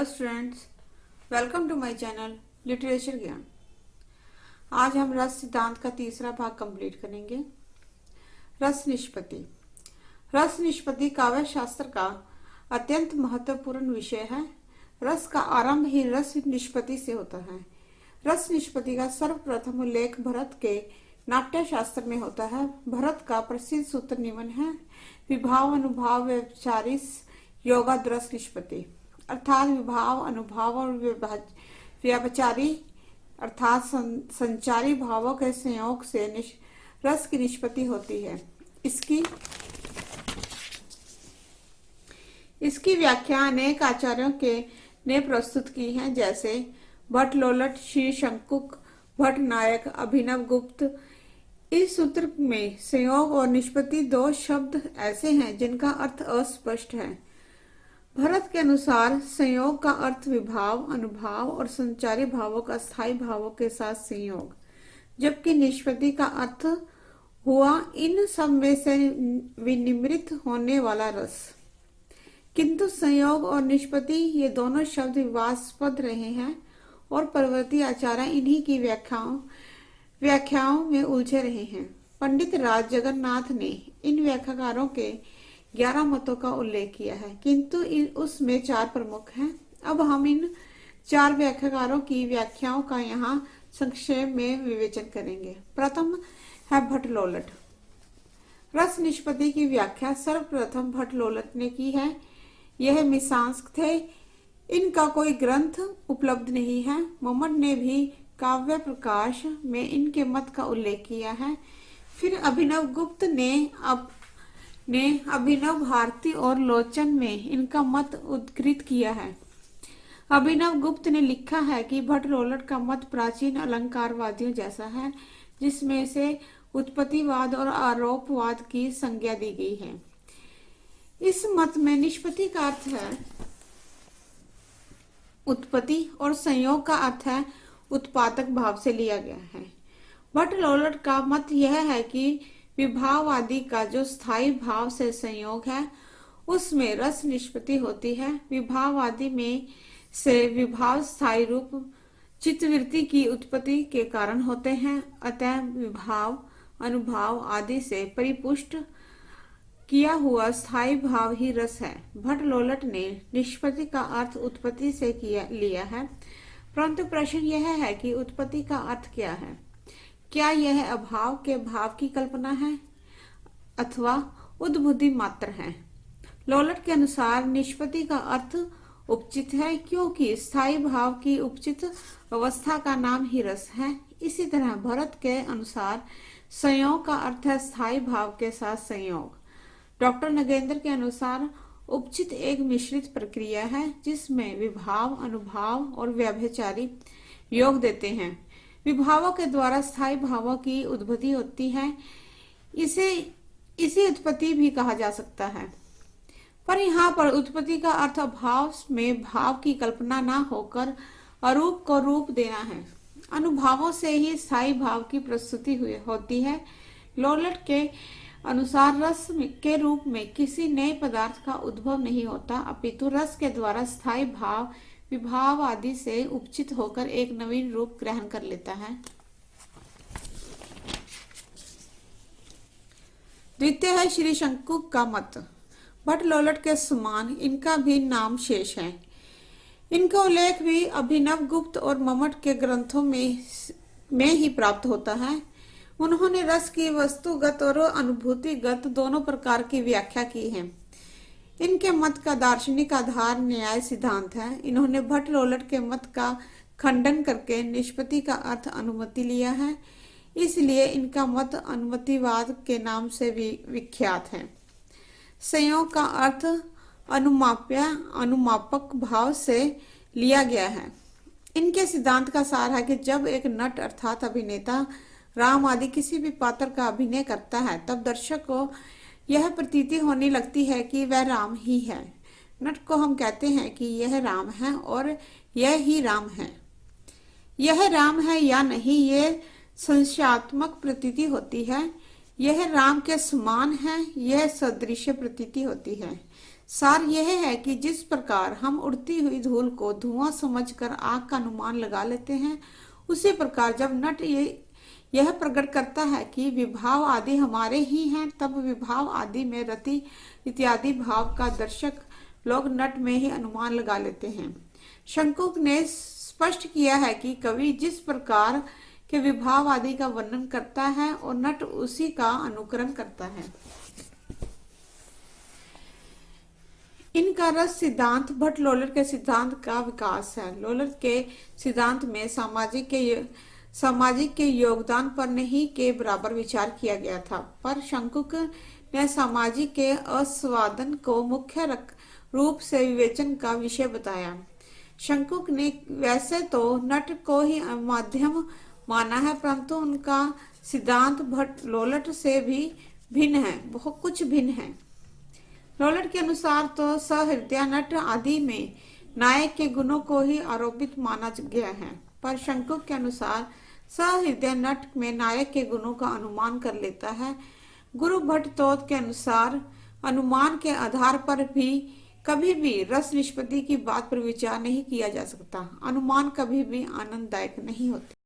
Hello students, welcome to my channel literature Gyan. आज हम रस सिद्धांत का तीसरा भाग कंप्लीट करेंगे। रस निष्पत्ति। रस निष्पत्ति काव्य शास्त्र का अत्यंत महत्वपूर्ण विषय है। रस का आरंभ ही रस निष्पत्ति से होता है। रस निष्पत्ति का सर्वप्रथम उल्लेख भरत के नाट्य शास्त्र में होता है। भरत का प्रसिद्ध सूत्र निम्न है: विभाव अनुभाव व्यभिचारिस योगाद रस निष्पत्ति। अर्थात विभाव, अनुभाव और व्यभिचारी अर्थात संचारी भावों के संयोग से रस की निष्पत्ति होती है। इसकी व्याख्या अनेक आचार्यों ने प्रस्तुत की है, जैसे भट्ट लोलट, श्री शंकुक, भट्ट नायक, अभिनव गुप्त। इस सूत्र में संयोग और निष्पत्ति दो शब्द ऐसे हैं जिनका अर्थ अस्पष्ट है। भरत के अनुसार संयोग का अर्थ विभाव, अनुभाव और संचारी भावों का स्थायी भावों के साथ संयोग, जबकि निष्पत्ति का अर्थ हुआ इन सब में से विनिमृत होने वाला रस। किंतु संयोग और निष्पत्ति ये दोनों शब्द विवादास्पद रहे हैं और परवर्ती आचार्य इन्हीं की व्याख्याओं में उलझे रहे हैं। पंडित राज जगन्नाथ ने इन व्याख्याकारों के 11 मतों का उल्लेख किया है, किंतु उसमें 4 प्रमुख हैं। अब हम इन 4 व्याख्याकारों की व्याख्याओं का यहाँ संक्षेप में विवेचन करेंगे। प्रथम है भट्ट लोलट। रस निष्पत्ति की व्याख्या सर्वप्रथम भट्ट लोलट ने की है। यह मीमांसक थे। इनका कोई ग्रंथ उपलब्ध नहीं है। मम्मट ने भी काव्य प्रकाश में इनके मत का उल्लेख किया है। फिर अभिनव गुप्त ने अभिनव भारती और लोचन में इनका मत उद्धृत किया है। अभिनव गुप्त ने लिखा है कि भट्ट लोलट का मत प्राचीन अलंकारवादियों जैसा है, जिसमें से उत्पत्तिवाद और आरोपवाद की संज्ञा दी गई है। इस मत में निष्पत्ति का अर्थ है उत्पत्ति और संयोग का अर्थ है उत्पादक भाव से लिया गया है। भट्ट लोलट का मत यह है कि विभाव आदि का जो स्थायी भाव से संयोग है उसमें रस निष्पत्ति होती है। विभाव आदि में से विभाव स्थायी रूप चित्तवृत्ति की उत्पत्ति के कारण होते हैं। अतः विभाव, अनुभाव आदि से परिपुष्ट किया हुआ स्थायी भाव ही रस है। भट्ट लोलट ने निष्पत्ति का अर्थ उत्पत्ति से लिया है, परंतु प्रश्न यह है कि उत्पत्ति का अर्थ क्या है? क्या यह अभाव के भाव की कल्पना है अथवा उद्बुद्धि मात्र है? लोलट के अनुसार निष्पत्ति का अर्थ उपचित है, क्योंकि स्थायी भाव की उपचित अवस्था का नाम ही रस है। इसी तरह भरत के अनुसार संयोग का अर्थ है स्थायी भाव के साथ संयोग। डॉक्टर नगेंद्र के अनुसार उपचित एक मिश्रित प्रक्रिया है जिसमें विभाव, अनुभाव और व्यभिचारी योग देते हैं। विभावों के द्वारा स्थायी भावों की उद्भूति होती है। इसे उत्पत्ति भी कहा जा सकता है, पर यहाँ पर उत्पत्ति का अर्थ अभाव में भाव की कल्पना न होकर अरूप को रूप देना है। अनुभावों से ही स्थायी भाव की प्रस्तुति होती है। लोलट के अनुसार रस के रूप में किसी नए पदार्थ का उद्भव नहीं होता, अपितु रस के द्वारा स्थायी भाव विभाव आदि से उपचित होकर एक नवीन रूप ग्रहण कर लेता है। द्वितीय है श्री शंकुक का मत। भट्ट लोलट के समान इनका भी नाम शेष है। इनका उल्लेख भी अभिनव गुप्त और मम्मट के ग्रंथों में ही प्राप्त होता है। उन्होंने रस की वस्तुगत और अनुभूतिगत दोनों प्रकार की व्याख्या की है। इनके मत का दार्शनिक आधार न्याय सिद्धांत है। इन्होंने भट्ट लोलट के मत का खंडन करके निष्पत्ति का अर्थ अनुमति लिया है, इसलिए इनका मत अनुमतिवाद के नाम से विख्यात है। संयोग का अर्थ अनुमापक भाव से लिया गया है। इनके सिद्धांत का सार है कि जब एक नट अर्थात अभिनेता राम आदि किसी भी पात्र का अभिनय करता है, तब दर्शक को यह प्रतीति होने लगती है कि वह राम ही है। नट को हम कहते हैं कि यह राम है और यह ही राम है। यह राम है या नहीं, यह संशयात्मक प्रतीति होती है। यह राम के समान है, यह सदृश प्रतीति होती है। सार यह है कि जिस प्रकार हम उड़ती हुई धूल को धुआं समझकर आग का अनुमान लगा लेते हैं, उसी प्रकार जब नट यह प्रकट करता है कि विभाव आदि हमारे ही हैं, तब विभाव आदि में रति इत्यादि भाव का दर्शक लोग नट में ही अनुमान लगा लेते हैं। शंकुक ने स्पष्ट किया है कि कवि जिस प्रकार के विभाव आदि का वर्णन करता है और नट उसी का अनुकरण करता है। इनका रस सिद्धांत भट्ट लोलर के सिद्धांत का विकास है। लोलर के सिद्धांत में सामाजिक के योगदान पर नहीं के बराबर विचार किया गया था, पर शंकुक ने सामाजिक के आस्वादन को मुख्य रूप से विवेचन का विषय बताया। शंकुक ने वैसे तो नट को ही माध्यम माना है, परंतु उनका सिद्धांत भट्ट लोलट से भी भिन्न है, बहुत कुछ भिन्न है। लोलट के अनुसार तो सहृदय नट आदि में नायक के गुणों को ही आरोपित माना गया है, पर शंकुक के अनुसार सहृदय नट में नायक के गुणों का अनुमान कर लेता है। गुरु भट्ट तोत के अनुसार अनुमान के आधार पर भी कभी भी रस निष्पत्ति की बात पर विचार नहीं किया जा सकता। अनुमान कभी भी आनंददायक नहीं होते।